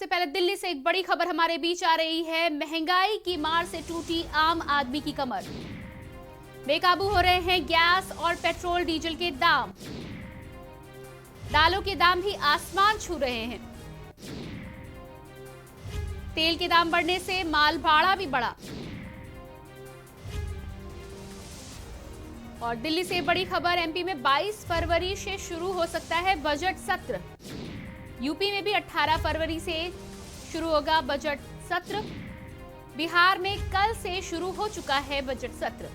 पहले दिल्ली से एक बड़ी खबर हमारे बीच आ रही है। महंगाई की मार से टूटी आम आदमी की कमर। बेकाबू हो रहे हैं गैस और पेट्रोल डीजल के दाम। दालों के दाम भी आसमान छू रहे हैं। तेल के दाम बढ़ने से माल भाड़ा भी बढ़ा। और दिल्ली से बड़ी खबर, एमपी में 22 फरवरी से शुरू हो सकता है बजट सत्र। यूपी में भी 18 फरवरी से शुरू होगा बजट सत्र। बिहार में कल से शुरू हो चुका है बजट सत्र।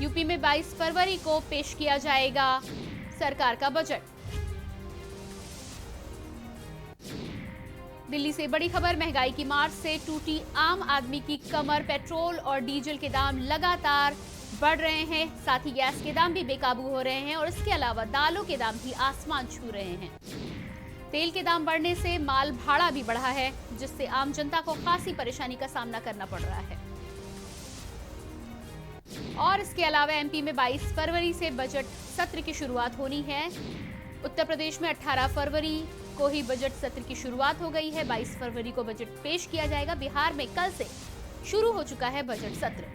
यूपी में 22 फरवरी को पेश किया जाएगा सरकार का बजट। दिल्ली से बड़ी खबर, महंगाई की मार से टूटी आम आदमी की कमर। पेट्रोल और डीजल के दाम लगातार बढ़ रहे हैं, साथ ही गैस के दाम भी बेकाबू हो रहे हैं और इसके अलावा दालों के दाम भी आसमान छू रहे हैं। तेल के दाम बढ़ने से माल भाड़ा भी बढ़ा है, जिससे आम जनता को खासी परेशानी का सामना करना पड़ रहा है। और इसके अलावा एमपी में 22 फरवरी से बजट सत्र की शुरुआत होनी है। उत्तर प्रदेश में 18 फरवरी को ही बजट सत्र की शुरुआत हो गई है। 22 फरवरी को बजट पेश किया जाएगा। बिहार में कल से शुरू हो चुका है बजट सत्र।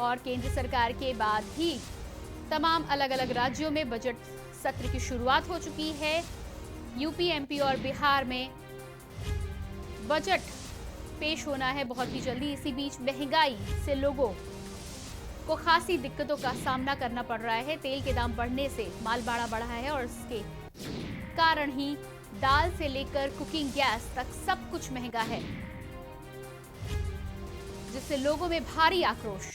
और केंद्र सरकार के बाद ही तमाम अलग अलग राज्यों में बजट सत्र की शुरुआत हो चुकी है। यूपी, एमपी और बिहार में बजट पेश होना है बहुत ही जल्दी। इसी बीच महंगाई से लोगों को खासी दिक्कतों का सामना करना पड़ रहा है। तेल के दाम बढ़ने से माल भाड़ा बढ़ा है और इसके कारण ही दाल से लेकर कुकिंग गैस तक सब कुछ महंगा है, जिससे लोगों में भारी आक्रोश।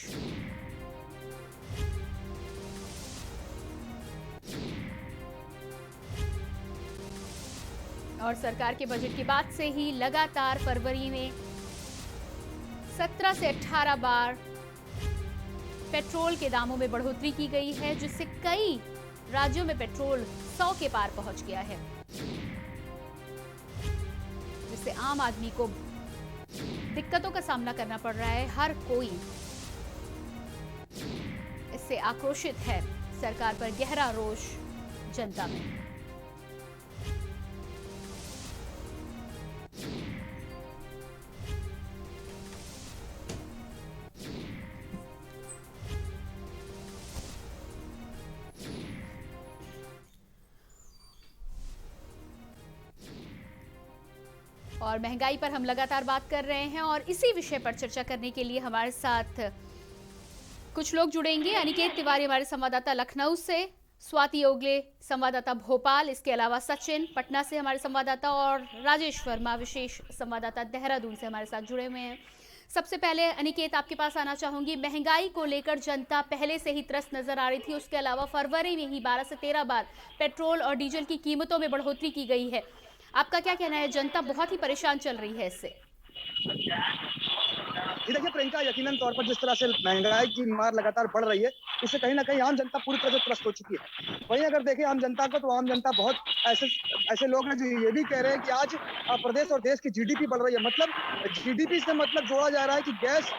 और सरकार के बजट के बाद से ही लगातार फरवरी में 17 से 18 बार पेट्रोल के दामों में बढ़ोतरी की गई है, जिससे कई राज्यों में पेट्रोल 100 के पार पहुंच गया है, जिससे आम आदमी को दिक्कतों का सामना करना पड़ रहा है। हर कोई इससे आक्रोशित है। सरकार पर गहरा रोष जनता में। और महंगाई पर हम लगातार बात कर रहे हैं और इसी विषय पर चर्चा करने के लिए हमारे साथ कुछ लोग जुड़ेंगे। अनिकेत तिवारी हमारे संवाददाता लखनऊ से, स्वाति ओगले संवाददाता भोपाल, इसके अलावा सचिन पटना से हमारे संवाददाता और राजेश वर्मा विशेष संवाददाता देहरादून से हमारे साथ जुड़े हुए हैं। सबसे पहले अनिकेत, आपके पास आना चाहूंगी। महंगाई को लेकर जनता पहले से ही त्रस्त नजर आ रही थी। उसके अलावा फरवरी में ही 12 से 13 बार पेट्रोल और डीजल की कीमतों में बढ़ोतरी की गई है। आपका क्या कहना है? जनता बहुत ही परेशान चल रही है इससे। जी देखिए प्रियंका, यकीनन तौर पर जिस तरह से महंगाई की मार लगातार बढ़ रही है, इससे कहीं ना कहीं आम जनता पूरी तरह से त्रस्त हो चुकी है। वहीं अगर देखें आम जनता को, तो आम जनता बहुत ऐसे ऐसे लोग हैं जो ये भी कह रहे हैं कि आज प्रदेश और देश की जीडीपी बढ़ रही है। मतलब जीडीपी से मतलब जोड़ा जा रहा है कि गैस,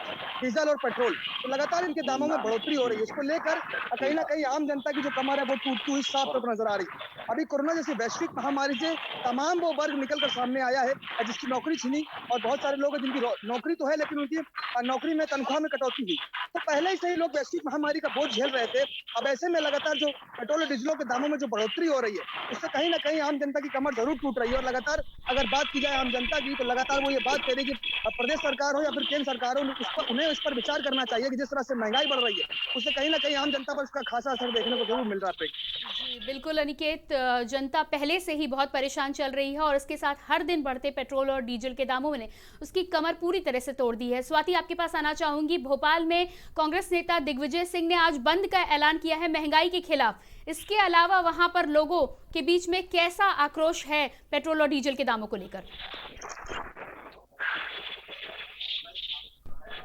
डीजल और पेट्रोल, तो लगातार इनके दामों में बढ़ोतरी हो रही है। इसको लेकर कहीं ना कहीं आम जनता की जो कमर है वो टूटती हुई साफ तौर पर नजर आ रही है। अभी कोरोना जैसी वैश्विक महामारी से तमाम वो वर्ग निकल कर सामने आया है जिसकी नौकरी छीनी, और बहुत सारे लोग हैं जिनकी नौकरी तो है लेकिन उनकी नौकरी में, तनख्वाह में कटौती हुई। तो पहले ही से ही लोग वैश्विक महामारी का बोझ झेल रहे थे। अब ऐसे में लगातार जो पेट्रोल और डीजलों के दामों में जो बढ़ोतरी हो रही है, उससे कहीं ना कहीं आम जनता की कमर जरूर टूट रही है। और लगातार अगर बात की जाए आम जनता की, तो लगातार वो ये बात कह रही है कि प्रदेश सरकार हो या फिर केंद्र सरकार हो, उन्हें इस पर विचार करना चाहिए कि जिस तरह से महंगाई बढ़ रही है, उससे कहीं ना कहीं आम जनता पर इसका खासा असर देखने को जरूर मिल रहा है। जी बिल्कुल अनिकेत, जनता पहले से ही बहुत परेशान चल रही है और इसके साथ हर दिन बढ़ते पेट्रोल और डीजल के दामों ने उसकी कमर पूरी तरह से तोड़ दी है। स्वाति, आपके पास आना चाहूंगी। भोपाल में कांग्रेस नेता दिग्विजय सिंह ने आज बंद का ऐलान किया है महंगाई के खिलाफ। इसके अलावा वहां पर लोगों के बीच में कैसा आक्रोश है पेट्रोल और डीजल के दामों को लेकर?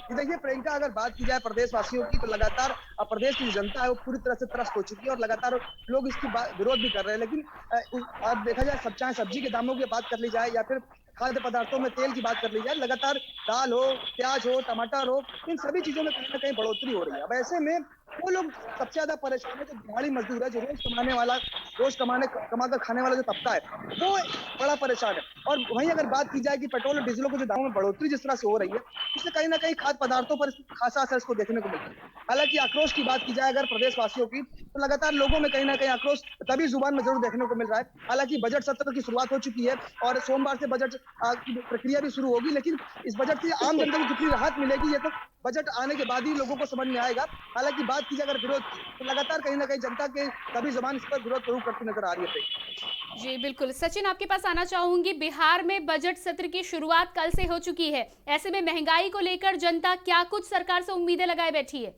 देखिए प्रियंका, अगर बात की जाए प्रदेशवासियों की, तो लगातार प्रदेश की जनता है वो पूरी तरह से त्रस्त हो चुकी है और लगातार लोग इसकी विरोध भी कर रहे हैं। लेकिन अब देखा जाए, चाहे सब्जी के दामों की बात कर ली जाए या फिर खाद्य पदार्थों में तेल की बात कर ली जाए, लगातार दाल हो, प्याज हो, टमाटर हो, इन सभी चीजों में कहीं ना कहीं बढ़ोतरी हो रही है। अब ऐसे में वो लोग सबसे ज्यादा परेशान है। जो दिहाड़ी मजदूर है, जो रोज कमाकर खाने वाला जो तबका है, वो बड़ा परेशान है। और वहीं अगर बात की जाए कि पेट्रोल और डीजलों के जो दामों में बढ़ोतरी जिस तरह से हो रही है, इससे कहीं ना कहीं खाद्य पदार्थों पर खासा असर इसको देखने को मिलता है। हालांकि आक्रोश की बात की जाए अगर प्रदेशवासियों की, तो लगातार लोगों में कहीं ना कहीं आक्रोश तभी जुबान में जरूर देखने को मिल रहा है। हालांकि बजट सत्र की शुरुआत हो चुकी है और सोमवार से बजट की प्रक्रिया भी शुरू होगी, लेकिन इस बजट से आम जनता को कितनी राहत मिलेगी, ये तो बजट आने के बाद ही लोगों को समझ में आएगा। हालांकि बात की जाए अगर विरोध की, तो लगातार कहीं ना कहीं जनता के सभी जबान इस पर विरोध जरूर करती नजर आ रही है। जी बिल्कुल। सचिन, आपके पास आना चाहूंगी। बिहार में बजट सत्र की शुरुआत कल से हो चुकी है। ऐसे में महंगाई को लेकर जनता क्या कुछ सरकार से उम्मीदें लगाए बैठी है?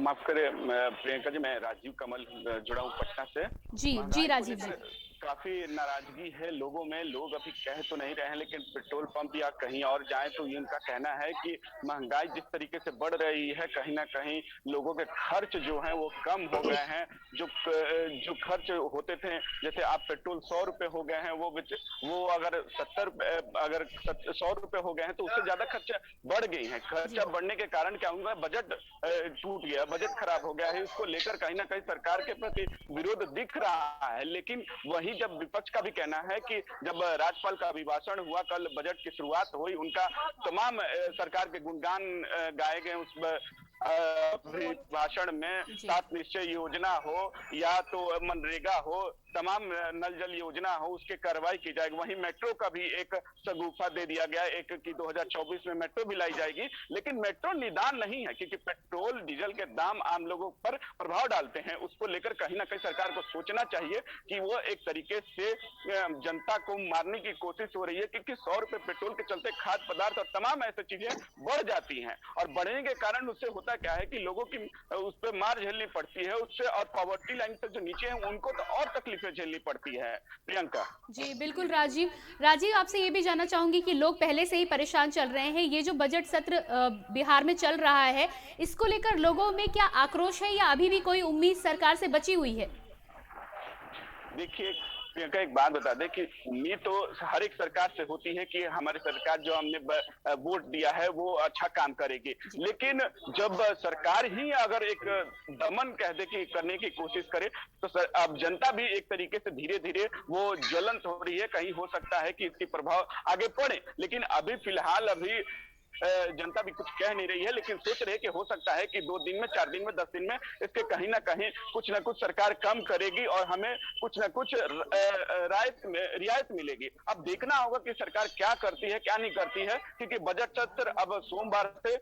माफ करें प्रियंका जी, मैं राजीव कमल जुड़ा हूँ पटना से। जी जी महंगाई को राजीव जी। लेकर काफी नाराजगी है लोगों में। लोग अभी कह तो नहीं रहे हैं, लेकिन पेट्रोल पंप या कहीं और जाएं तो ये उनका कहना है कि महंगाई जिस तरीके से बढ़ रही है, कहीं ना कहीं लोगों के खर्च जो हैं वो कम हो गए हैं। जो खर्च होते थे, जैसे आप पेट्रोल 100 रुपए हो गए हैं, वो अगर 100 रुपए हो गए हैं, तो उससे ज्यादा खर्चा बढ़ गई है। खर्चा बढ़ने के कारण क्या होगा, बजट टूट गया, बजट खराब हो गया है। इसको लेकर कहीं ना कहीं सरकार के प्रति विरोध दिख रहा है। लेकिन वही जब विपक्ष का भी कहना है कि जब राज्यपाल का अभिभाषण हुआ, कल बजट की शुरुआत हुई, उनका तमाम सरकार के गुणगान गाए गए उस भाषण में। 7 निश्चय योजना हो या तो मनरेगा हो, तमाम नल जल योजना हो, उसके कार्रवाई की जाएगी। वहीं मेट्रो का भी एक शगुफा दे दिया गया, एक कि 2024 में मेट्रो भी लाई जाएगी। लेकिन मेट्रो निदान नहीं है, क्योंकि पेट्रोल डीजल के दाम आम लोगों पर प्रभाव डालते हैं। उसको लेकर कहीं ना कहीं सरकार को सोचना चाहिए कि वो एक तरीके से जनता को मारने की कोशिश हो रही है, क्योंकि 100 रुपए पेट्रोल के चलते खाद्य पदार्थ और तमाम ऐसी चीजें बढ़ जाती हैं। और बढ़ने के कारण उससे होता क्या है कि लोगों की उस पर मार झेलनी पड़ती है उससे, और पॉवर्टी लाइन से जो नीचे है उनको तो और तकलीफें झेलनी पड़ती है। प्रियंका जी बिल्कुल। राजीव आपसे ये भी जानना चाहूंगी कि लोग पहले से ही परेशान चल रहे हैं। ये जो बजट सत्र बिहार में चल रहा है, इसको लेकर लोगों में क्या आक्रोश है या अभी भी कोई उम्मीद सरकार से बची हुई है? देखिए प्रियंका, एक बात बता दें कि उम्मीद तो हर एक सरकार से होती है कि हमारी सरकार जो हमने वोट दिया है वो अच्छा काम करेगी। लेकिन जब सरकार ही अगर एक दमन कह दे कि करने की कोशिश करे, तो अब जनता भी एक तरीके से धीरे धीरे वो ज्वलंत हो रही है। कहीं हो सकता है कि इसकी प्रभाव आगे पड़े, लेकिन अभी फिलहाल जनता भी कुछ कह नहीं रही है। लेकिन सोच रहे कि हो सकता है कि 2 दिन में, 4 दिन में, 10 दिन में इसके कहीं ना कहीं कुछ ना कुछ सरकार कम करेगी और हमें कुछ ना कुछ रियायत मिलेगी। अब देखना होगा कि सरकार क्या करती है क्या नहीं करती है, क्योंकि बजट सत्र अब सोमवार से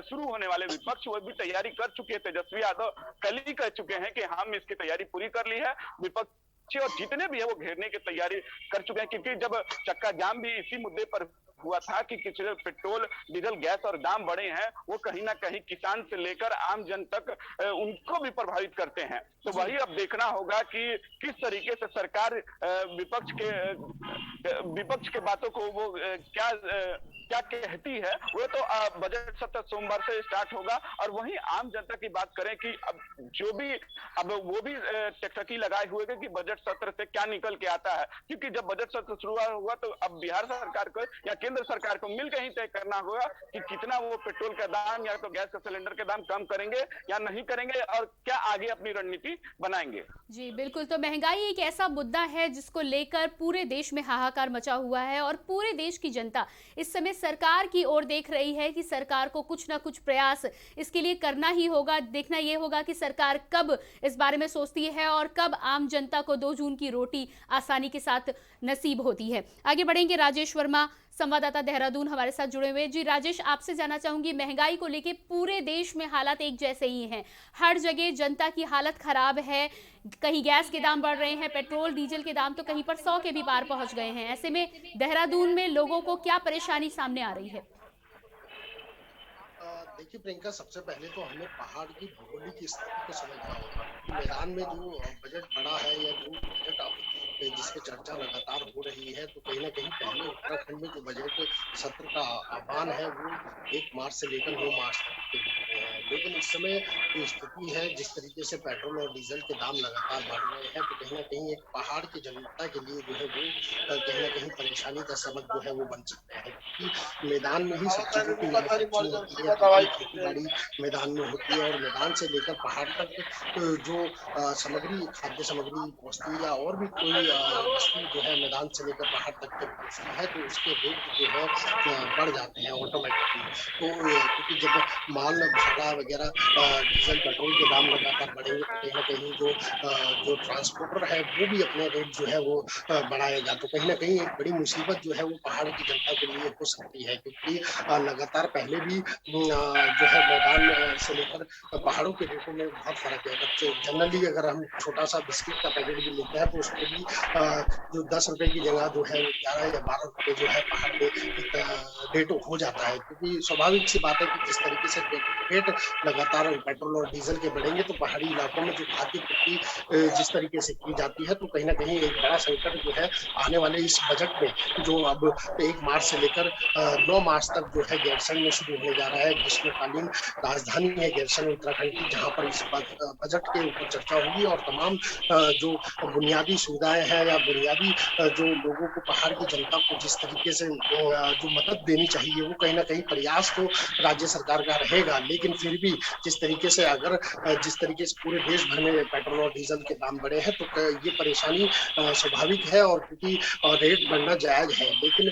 शुरू होने वाले। विपक्ष वो भी तैयारी कर चुके हैं। तेजस्वी यादव कल ही कह चुके हैं कि हम इसकी तैयारी पूरी कर ली है। विपक्ष और जितने भी है वो घेरने की तैयारी कर चुके हैं, क्योंकि जब चक्का जाम भी इसी मुद्दे पर हुआ था कि पेट्रोल, डीजल, गैस और दाम बढ़े हैं, वो कहीं ना कहीं किसान से लेकर आम जन तक उनको भी प्रभावित करते हैं। तो वही अब देखना होगा कि किस तरीके से सरकार विपक्ष के बातों को वो क्या कहती है। वो तो बजट सत्र सोमवार से स्टार्ट होगा। और वहीं आम जनता की बात करें कि अब वो भी टकटकी लगाए हुए कि बजट सत्र से क्या निकल के आता है, क्योंकि जब बजट सत्र शुरू हुआ तो अब बिहार सरकार को या केंद्र सरकार को मिलकर ही तय करना होगा कि कितना वो पेट्रोल का दाम या तो गैस का सिलेंडर के दाम कम करेंगे या नहीं करेंगे, और क्या आगे अपनी रणनीति बनाएंगे। जी बिल्कुल। तो महंगाई एक ऐसा मुद्दा है जिसको लेकर पूरे देश में हाहाकार मचा हुआ है और पूरे देश की जनता इस समय सरकार की ओर देख रही है कि सरकार को कुछ ना कुछ प्रयास इसके लिए करना ही होगा। देखना यह होगा कि सरकार कब इस बारे में सोचती है और कब आम जनता को 2 जून की रोटी आसानी के साथ नसीब होती है। आगे बढ़ेंगे। राजेश वर्मा संवाददाता देहरादून हमारे साथ जुड़े हुए। जी राजेश, आपसे जानना चाहूंगी, महंगाई को लेके पूरे देश में हालात एक जैसे ही हैं, हर जगह जनता की हालत खराब है। कहीं गैस के दाम बढ़ रहे हैं, पेट्रोल डीजल के दाम तो कहीं पर 100 के भी पार पहुंच गए हैं। ऐसे में देहरादून में लोगों को क्या परेशानी सामने आ रही है? देखिए प्रियंका, सबसे पहले तो हमें पहाड़ की भौगोलिक स्थिति को समझना होगा कि मैदान में जो बजट बड़ा है या जो बजट जिस पे चर्चा लगातार हो रही है, तो कहीं ना कहीं पहले उत्तराखंड में जो बजट सत्र का आह्वान है वो 1 मार्च से लेकर 9 मार्च तक के बीच में है। लेकिन इस समय जो स्थिति है, जिस तरीके से पेट्रोल और डीजल के दाम लगातार बढ़ रहे हैं, तो कहीं न कहीं एक पहाड़ की जनता के लिए जो है वो कहीं न कहीं परेशानी का सबक जो है वो बन सकते हैं। क्योंकि मैदान में ही सब चीज़ों की मैन्युफैक्चरिंग होती है, तमाम खेती-बाड़ी मैदान में होती है और मैदान से लेकर पहाड़ तक जो सामग्री, खाद्य सामग्री पहुँचती है या और भी कोई वस्तु जो है मैदान से लेकर पहाड़ तक जब पहुँचती है, तो उसके रेट जो है बढ़ जाते हैं ऑटोमेटिकली। तो क्योंकि जब माल भाड़ा वगैरह डीज़ल, पेट्रोल के दाम लगातार बढ़ेंगे, तो कहीं न कहीं जो ट्रांसपोर्टर है, वो भी अपने रेट जो है वो बढ़ाएगा। तो कहीं न कहीं एक बड़ी मुसीबत जो है वो पहाड़ की जनता के लिए हो सकती है, क्योंकि लगातार पहले भी जो है मैदान से लेकर पहाड़ों के रेटों में बहुत फ़र्क है। बट जनरली अगर हम छोटा-सा बिस्किट का पैकेट भी लेते हैं, तो उसपे भी जो ₹10 की जगह जो है 11 या ₹12 जो है पहाड़ पे एक रेट हो जाता है, क्योंकि स्वाभाविक सी बात है कि जिस तरीके से रेट लगातार पेट्रोल और डीजल के बढ़ेंगे, तो पहाड़ी इलाकों में जो खाद्य पूर्ति जिस तरीके से की जाती है, तो कहीं न कहीं एक बड़ा संकट जो है आने वाले इस बजट में, जो अब 1 मार्च से लेकर 9 मार्च तक जो है गैरसैंण में शुरू होने जा रहा है। ग्रीष्मकालीन राजधानी है गैरसैंण उत्तराखंड की, जहाँ पर इस बजट के ऊपर चर्चा होगी और तमाम जो बुनियादी सुविधाएँ हैं या बुनियादी जो लोगों को, पहाड़ की जनता को जिस तरीके से जो मदद देनी चाहिए, वो कहीं न कहीं प्रयास तो राज्य सरकार का रहेगा। लेकिन फिर भी जिस तरीके से अगर जिस तरीके से पूरे देश भर में पेट्रोल और डीज़ल के दाम बढ़े हैं, तो क ये परेशानी स्वाभाविक है और क्योंकि रेट बढ़ना जायज़ है। लेकिन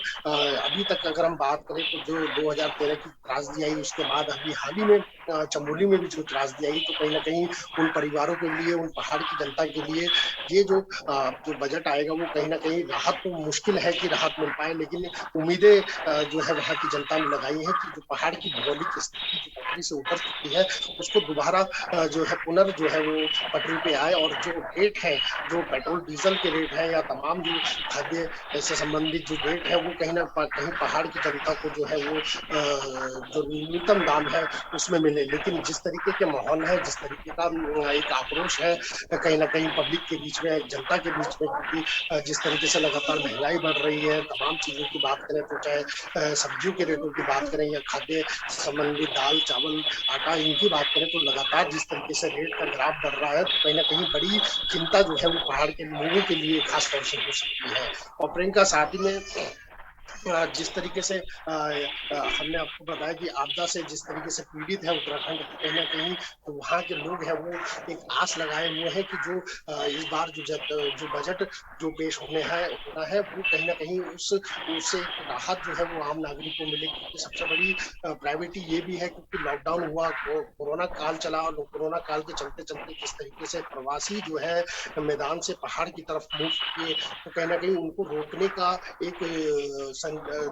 अभी तक अगर हम बात करें, तो जो 2013 की त्रासदी आई, उसके बाद अभी हाल ही में चमोली में भी जो त्रासदी आई, तो कहीं न कहीं उन परिवारों के लिए, उन पहाड़ की जनता के लिए ये जो बजट आएगा, वो कहीं न कहीं राहत, तो मुश्किल है कि राहत मिल पाए, लेकिन उम्मीदें जो है वहाँ की जनता ने लगाई हैं कि जो पहाड़ की भौगोलिक स्थिति जो पटरी से उतर चुकी है, उसको दोबारा जो है जो है वो पटरी पे आए और जो रेट है, जो पेट्रोल डीजल के रेट हैं या तमाम जो खाद्य से संबंधित जो रेट है, वो कहीं न कहीं पहाड़ की जनता को जो है वो जो न्यूनतम दाम है उसमें मिले। लेकिन जिस तरीके के माहौल है, जिस तरीके का एक आक्रोश है कहीं न कहीं पब्लिक के बीच में, जनता के बीच में, क्योंकि जिस तरीके से लगातार महँगाई बढ़ रही है, तमाम चीज़ों की बात करें, तो चाहे सब्जियों के रेटों की बात करें या खाद्य से संबंधित दाल, चावल, आटा, इनकी बात करें, तो लगातार जिस तरीके से रेट का ग्राफ बढ़ रहा है, तो कहीं न कहीं बड़ी चिंता जो है वो पहाड़ के लोगों के लिए खास तौर से हो सकती है। और प्रियंका, साथ ही में जिस तरीके से हमने आपको बताया कि आपदा से जिस तरीके से पीड़ित है उत्तराखंड, तो कहीं न कहीं जो वहाँ के लोग हैं वो एक आस लगाए हुए हैं कि जो इस बार जो बजट जो पेश होना है, वो कहीं न कहीं उस उससे एक राहत जो है वो आम नागरिक को मिले, क्योंकि सबसे बड़ी प्रायोरिटी ये भी है, क्योंकि लॉकडाउन हुआ, कोरोना काल चला और कोरोना काल के चलते-चलते जिस तरीके से प्रवासी जो है मैदान से पहाड़ की तरफ मूव किए, तो कहीं न कहीं उनको रोकने का एक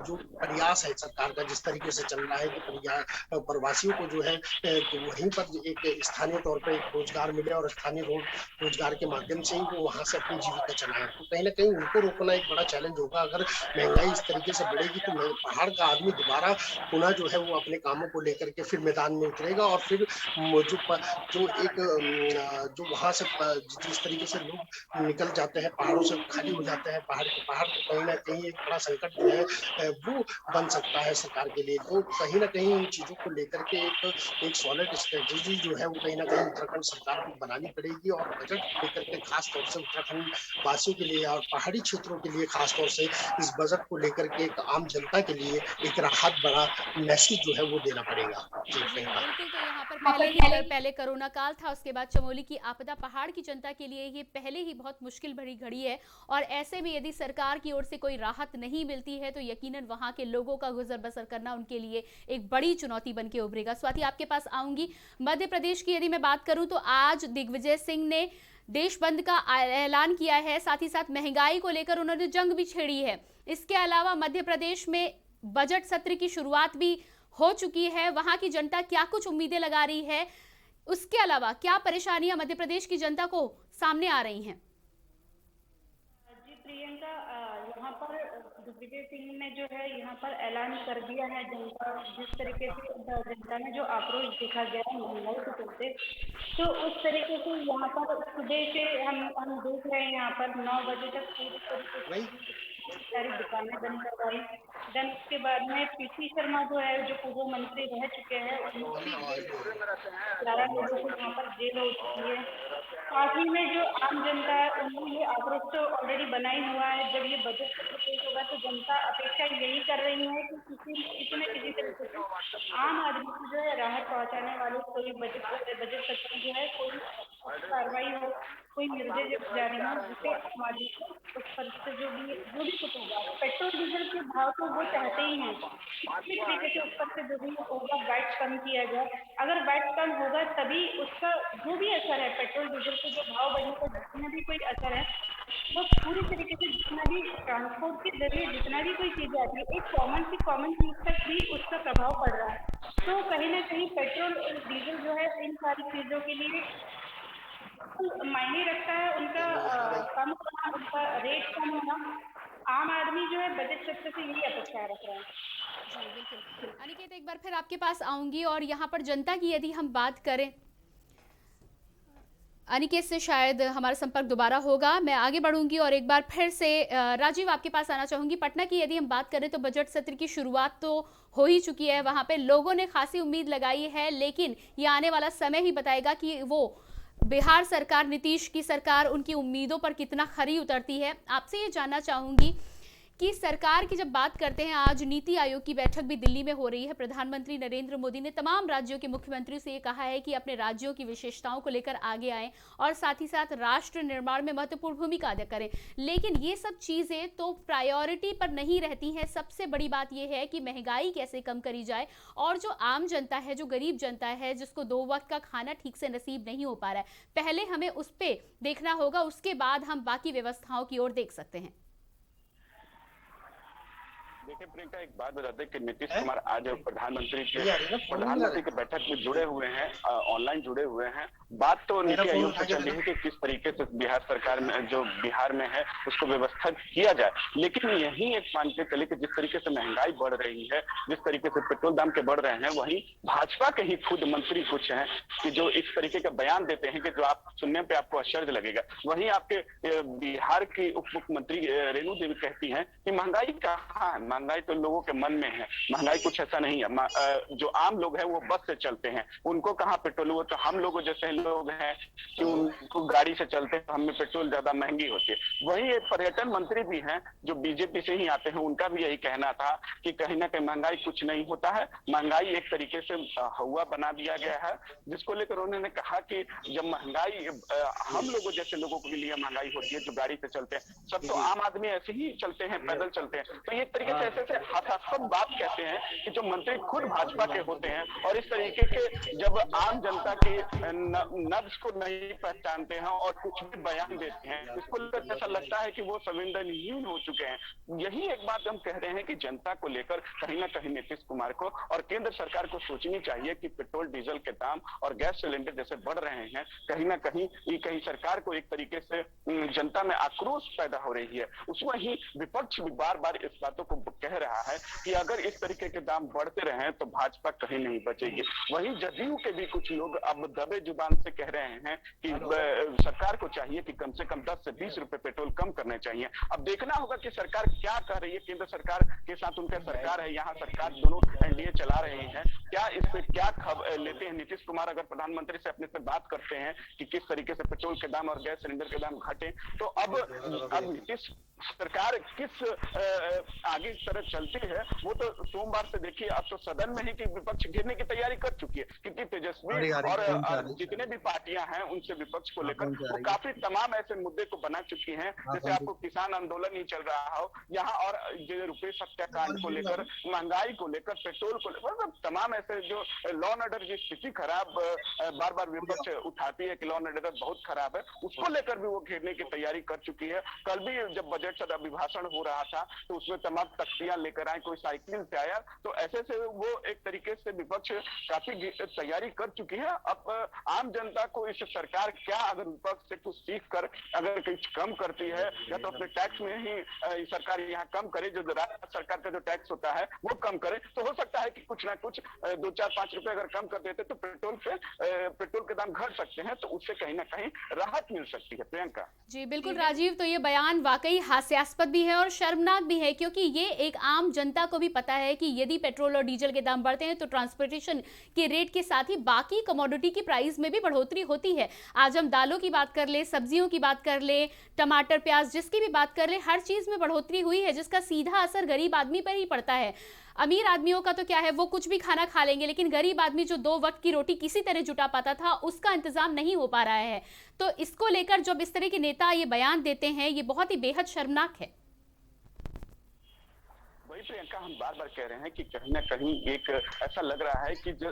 जो प्रयास है सरकार का, जिस तरीके से चल रहा है कि प्रवासियों को जो है कि वहीं पर एक स्थानीय तौर पे एक रोजगार मिले और स्थानीय रोजगार के माध्यम से ही वो वहाँ से अपनी जीविका चलाएं। तो कहीं न कहीं उनको रोकना एक बड़ा चैलेंज होगा। अगर महँगाई इस तरीके से बढ़ेगी, तो पहाड़ का आदमी दोबारा पुनः जो है वो अपने कामों को लेकर के फिर मैदान में उतरेगा और फिर म जो प जो एक जो वहाँ से जिस तरीके से लोग निकल जाते हैं, पहाड़ों से खाली हो जाते हैं पहाड़ के पहाड़, तो कहीं न कहीं एक बड़ा संकट जो है वो बन सकता है सरकार के लिए। तो कहीं न कहीं इन चीज़ों को लेकर के एक सॉलिड स्ट्रैटेजी जो है वो कहीं न कहीं उत्तराखंड सरकार को बनानी पड़ेगी और बजट को लेकर के खास तौर से उत्तराखंड वासियों के लिए और पहाड़ी क्षेत्रों के लिए खास तौर से इस बजट को लेकर के एक आम जनता के लिए एक राहत भरा मैसेज जो है वो देना पड़ेगा। जी, जी हाँ, प्रियंका। बिल्कुल। तो यहाँ पर पहले कोरोना काल था, उसके बाद चमोली की आपदा। पहाड़ की जनता के लिए ये पहले ही बहुत मुश्किल भरी घड़ी है और ऐसे में यदि सरकार की ओर से कोई राहत नहीं मिलती है, तो यकीनन वहाँ के लोगों का गुजर बसर करना उनके लिए एक बड़ी चुनौती बन के उभरेगा। स्वाति, आपके पास आऊंगी। मध्य प्रदेश की यदि मैं बात करूं, तो आज दिग्विजय सिंह ने देश बंद का ऐलान किया है, साथ ही साथ महंगाई को लेकर उन्होंने जंग भी छेड़ी है। इसके अलावा मध्य प्रदेश में बजट सत्र की शुरुआत भी हो चुकी है। वहां की जनता क्या कुछ उम्मीदें लगा रही है, उसके अलावा क्या परेशानियां मध्य प्रदेश की जनता को सामने आ रही हैं? जी प्रियंका, यहाँ पर दिग्विजय सिंह ने जो है यहाँ पर ऐलान कर दिया है। जनता जिस तरीके से जनता में जो आक्रोश देखा गया है महंगाई के चलते, तो उस तरीके से यहाँ पर सुबह से हम देख रहे हैं यहाँ पर 9 बजे तक पूरी तरीके वही से सारी दुकानें बंद करवाई। देन उसके बाद में पीसी शर्मा जो है, जो पूर्व मंत्री रह चुके हैं, उनकी 11 लोगों को वहाँ पर जेल हो चुकी है। साथ ही में जो आम जनता है, उनमें ये आक्रोश तो ऑलरेडी बना ही हुआ है। जब ये बजट सत्र पेश होगा तो जनता अपेक्षा यही कर रही है कि किसी न किसी तरीके से आम आदमी को जो है राहत पहुंचाने वाले कोई बजट सत्र में जो है कोई कार्रवाई हो, कोई निर्देश जारी हो, जिससे आम आदमी को उस पर से जो भी कुछ होगा, पेट्रोल डीजल के भाव तो वो चाहते ही हैं किसी तरीके से उस पर से जो भी होगा वैट कम किया जाए। अगर वैट कम होगा तभी उसका जो भी असर है, पेट्रोल डीजल के जो भाव बढ़ने का जितना भी कोई असर है, वो पूरी तरीके से जितना भी ट्रांसपोर्ट के जरिए जितना भी कोई चीजें आती है, एक कॉमन चीज तक भी उसका प्रभाव पड़ रहा है। तो कहीं ना कहीं पेट्रोल और डीजल जो है इन सारी चीजों के लिए मायने रखता है। उनका कम होना, उनका रेट कम होना, आम आदमी जो है बजट सत्र से यही अपेक्षा रख रहा है। जी बिल्कुल। अनिकेत, एक बार फिर आपके पास आऊंगी और यहाँ पर जनता की यदि हम बात करें, अनिकेत से शायद हमारा संपर्क दोबारा होगा, मैं आगे बढ़ूंगी और एक बार फिर से राजीव आपके पास आना चाहूंगी। पटना की यदि हम बात करें तो बजट सत्र की शुरुआत तो हो ही चुकी है, वहां पे लोगों ने खासी उम्मीद लगाई है, लेकिन ये आने वाला समय ही बताएगा कि वो बिहार सरकार, नीतीश की सरकार, उनकी उम्मीदों पर कितना खरी उतरती है। आपसे ये जानना चाहूंगी कि सरकार की जब बात करते हैं, आज नीति आयोग की बैठक भी दिल्ली में हो रही है। प्रधानमंत्री नरेंद्र मोदी ने तमाम राज्यों के मुख्यमंत्रियों से ये कहा है कि अपने राज्यों की विशेषताओं को लेकर आगे आएं और साथ ही साथ राष्ट्र निर्माण में महत्वपूर्ण भूमिका अदा करें। लेकिन ये सब चीजें तो प्रायोरिटी पर नहीं रहती हैं। सबसे बड़ी बात यह है कि महंगाई कैसे कम करी जाए और जो आम जनता है, जो गरीब जनता है, जिसको 2 वक्त का खाना ठीक से नसीब नहीं हो पा रहा है, पहले हमें उस पर देखना होगा, उसके बाद हम बाकी व्यवस्थाओं की ओर देख सकते हैं। देखिए प्रियंका, एक बात बता दें कि नीतीश कुमार आज प्रधानमंत्री की बैठक में जुड़े हुए हैं, ऑनलाइन जुड़े हुए हैं। बात तो नीति आयोग से चल रही है कि किस तरीके से बिहार सरकार में, जो बिहार में है, उसको व्यवस्था किया जाए। लेकिन यही एक मान के चले कि जिस तरीके से महंगाई बढ़ रही है, जिस तरीके से पेट्रोल दाम के बढ़ रहे हैं, वहीं भाजपा के ही खुद मंत्री कुछ हैं कि जो इस तरीके का बयान देते हैं कि जो आप सुनने पे आपको आश्चर्य लगेगा। वहीं आपके बिहार की उप मुख्यमंत्री रेणु देवी कहती हैं कि महंगाई कहाँ है, महंगाई तो लोगों के मन में है, महंगाई कुछ ऐसा नहीं है। जो आम लोग हैं वो बस से चलते हैं, उनको कहाँ पेट्रोल, वो तो हम लोगों जैसे लोग हैं कि उनको गाड़ी से चलते हैं, हमें पेट्रोल ज्यादा महंगी होती है। वहीं एक पर्यटन मंत्री भी हैं जो बीजेपी से ही आते हैं, उनका भी यही कहना था कि कहीं ना कहीं महंगाई कुछ नहीं होता है, महंगाई एक तरीके से हवा बना दिया गया है। जिसको लेकर उन्होंने कहा कि जब महंगाई हम लोगों जैसे लोगों के लिए महंगाई होती है जो गाड़ी से चलते हैं, सब तो आम आदमी ऐसे ही चलते हैं, पैदल चलते हैं। तो ये तरीके से ऐसे हास्यास्पद बात कहते हैं कि जो मंत्री खुद भाजपा के होते हैं और इस तरीके के जब आम जनता के नब्ज को नहीं पहचानते हैं और कुछ भी बयान देते हैं, इसको लेकर ऐसा लगता है कि वो संवेदनहीन हो चुके हैं। यही एक बात हम कह रहे हैं कि जनता को लेकर कहीं ना कहीं नीतीश कुमार को और केंद्र सरकार को सोचनी चाहिए कि पेट्रोल डीजल के दाम और गैस सिलेंडर जैसे बढ़ रहे हैं, कहीं ना कहीं सरकार को एक तरीके से जनता में आक्रोश पैदा हो रही है। उसमें ही विपक्ष भी बार बार इस बातों को कह रहा है कि अगर इस तरीके के दाम बढ़ते रहे तो भाजपा कहीं नहीं बचेगी। वहीं जदयू के भी कुछ लोग अब दबे जुबान से कह रहे हैं कि सरकार को चाहिए कि कम से कम 10 से 20 रुपए पेट्रोल कम करने चाहिए। अब देखना होगा कि सरकार क्या कर रही है, केंद्र सरकार के साथ उनका सरकार है, यहाँ सरकार दोनों एनडीए चला रहे हैं, क्या इस पे क्या लेते हैं नीतीश कुमार। अगर प्रधानमंत्री से अपने से बात करते हैं कि किस तरीके से पेट्रोल के दाम और गैस सिलेंडर के दाम घटे, तो अब नीतीश सरकार किस आगे की तरह चलती है वो तो सोमवार से देखिए। अब तो सदन में ही कि विपक्ष घेरने की तैयारी कर चुकी है, क्योंकि तेजस्वी और जितने भी पार्टियां हैं उनसे विपक्ष को लेकर वो काफी तमाम ऐसे मुद्दे को बना चुकी हैं, जैसे आपको किसान आंदोलन ही चल रहा हो यहाँ, और रुपये सत्याकांड को लेकर, महंगाई को लेकर, पेट्रोल को लेकर, मतलब तमाम ऐसे जो लॉ एंड ऑर्डर की स्थिति खराब बार बार विपक्ष उठाती है कि लॉ एंड ऑर्डर बहुत खराब है, उसको लेकर भी वो घेरने की तैयारी कर चुकी है। कल भी जब बजट अभिभाषण हो रहा था तो उसमें तमाम तख्तियां लेकर आए, कोई साइकिल से आया, तो ऐसे से वो एक तरीके से विपक्ष काफी तैयारी कर चुकी है। अब आम जनता को इस सरकार क्या अगर विपक्ष से कुछ सीख कर अगर कुछ कम करती है, या तो अपने टैक्स में ही सरकार यहाँ कम करे, जो राज्य सरकार का जो टैक्स होता है वो कम करे, तो हो सकता है कि कुछ ना कुछ 2, 4, 5 रुपए अगर कम कर देते तो पेट्रोल के दाम घट सकते हैं, तो उससे कहीं ना कहीं राहत मिल सकती है। प्रियंका जी बिल्कुल राजीव, तो ये बयान वाकई हास्यास्पद भी है और शर्मनाक भी है, क्योंकि ये एक आम जनता को भी पता है कि यदि पेट्रोल और डीजल के दाम बढ़ते हैं तो ट्रांसपोर्टेशन के रेट के साथ ही बाकी कमोडिटी की प्राइस में भी बढ़ोतरी होती है। आज हम दालों की बात कर ले, सब्जियों की बात कर ले, टमाटर प्याज जिसकी भी बात कर ले, हर चीज में बढ़ोतरी हुई है, जिसका सीधा असर गरीब आदमी पर ही पड़ता है। अमीर आदमियों का तो क्या है, वो कुछ भी खाना खा लेंगे, लेकिन गरीब आदमी जो 2 वक्त की रोटी किसी तरह जुटा पाता था, उसका इंतजाम नहीं हो पा रहा है। तो इसको लेकर जब इस तरह के नेता ये बयान देते हैं, ये बहुत ही बेहद शर्मनाक है। वही प्रियंका हम बार बार कह रहे हैं कि कहीं ना कहीं एक ऐसा लग रहा है कि जो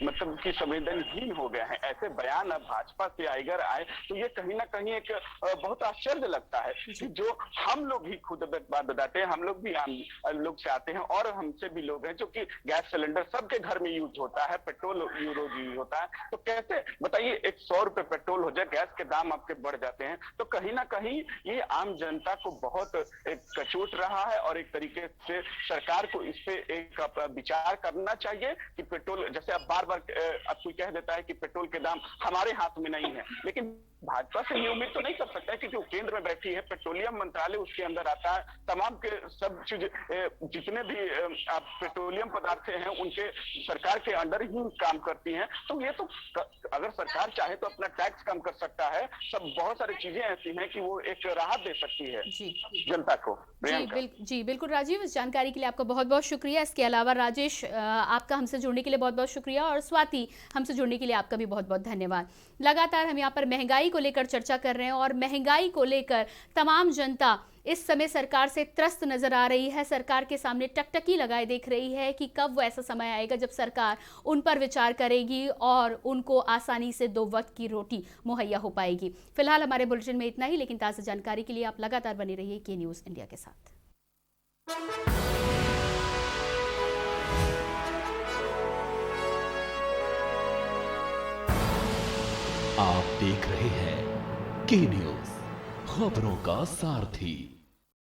मतलब कि संवेदनहीन हो गए हैं। ऐसे बयान अब भाजपा से अगर आए तो ये कहीं ना कहीं एक बहुत आश्चर्य लगता है कि जो हम लोग ही खुद बात बताते हैं, हम लोग भी आम लोग से आते हैं और हमसे भी लोग हैं जो कि गैस सिलेंडर सबके घर में यूज होता है, पेट्रोल रोज यूज होता है, तो कैसे बताइए 100 रुपए पेट्रोल हो जाए, गैस के दाम आपके बढ़ जाते हैं, तो कहीं ना कहीं ये आम जनता को बहुत एक कचोट रहा है। और एक तरीके से सरकार को इस पे एक विचार करना चाहिए कि पेट्रोल, जैसे अब बार बार अब कोई कह देता है कि पेट्रोल के दाम हमारे हाथ में नहीं है, लेकिन भाजपा से ये उम्मीद तो नहीं कर सकता है कि जो केंद्र में बैठी है, पेट्रोलियम मंत्रालय उसके अंदर आता है, तमाम के सब चीज जितने भी पेट्रोलियम पदार्थ हैं उनके सरकार के अंडर ही काम करती हैं। तो ये तो अगर सरकार चाहे तो अपना टैक्स कम कर सकता है, सब बहुत सारी चीजें ऐसी हैं कि वो एक राहत दे सकती है जनता को। जी बिल्कुल राजीव, इस जानकारी के लिए आपका बहुत बहुत शुक्रिया। इसके अलावा राजेश, आपका हमसे जुड़ने के लिए बहुत बहुत शुक्रिया, और स्वाति, हमसे जुड़ने के लिए आपका भी बहुत बहुत धन्यवाद। लगातार हम यहाँ पर महंगाई को लेकर चर्चा कर रहे हैं और महंगाई को लेकर तमाम जनता इस समय सरकार से त्रस्त नजर आ रही है, सरकार के सामने टकटकी लगाए देख रही है कि कब वो ऐसा समय आएगा जब सरकार उन पर विचार करेगी और उनको आसानी से 2 वक्त की रोटी मुहैया हो पाएगी। फिलहाल हमारे बुलेटिन में इतना ही, लेकिन ताज़ा जानकारी के लिए आप लगातार बने रहिए के न्यूज़ इंडिया के साथ। आप देख रहे हैं के न्यूज़, खबरों का सारथी।